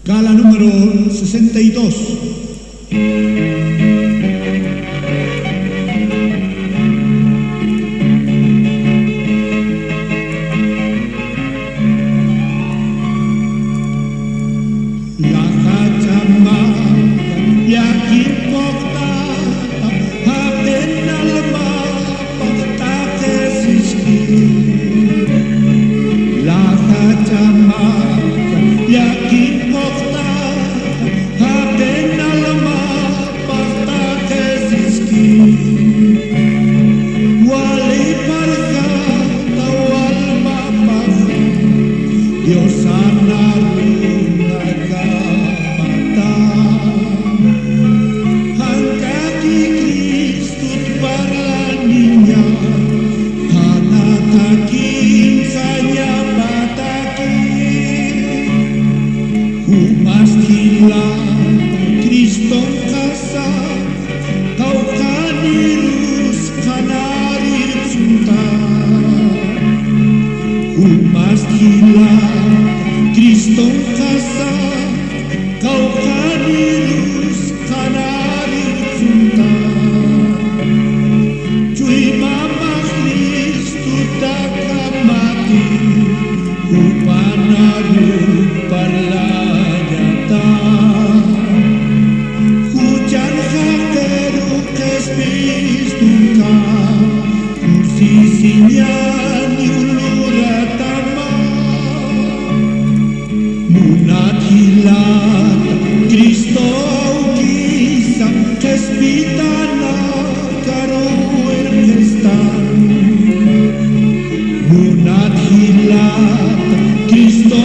Gala número 62. La kacamata yakin portata appena al mappa tate siski. La kacamata yakin portata appena al mappa tate siski. Wali pargata wal mappa Dios Cristo casa kau kanirus kanari cinta umas gila Cristo casa kau kanirus kanari cinta cui mama Cristo tak mati upanaru parla Sisinyani uluratama Munatilat Cristo kisa Kespitana karo erkestan Munatilat Cristo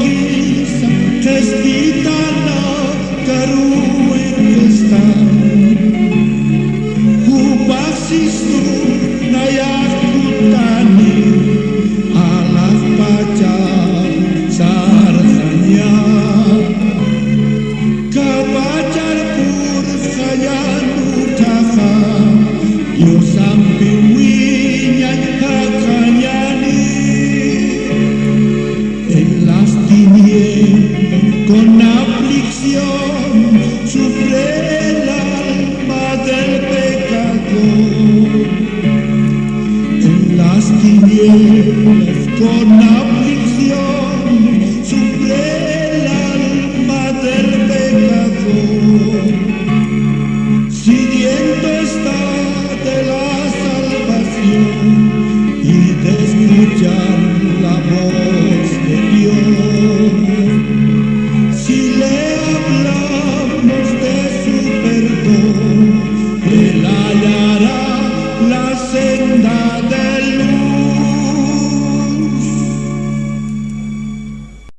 kisa Kespitana karo erkestan Hubasistu Nayakutani alas pacar sarhanya kapacar pur sayanu taka yo sampai winya kakanyani en las tinieblas con aflicción sufre el alma del pecador. Las tinieblas con aflicción sufre el alma del pecador.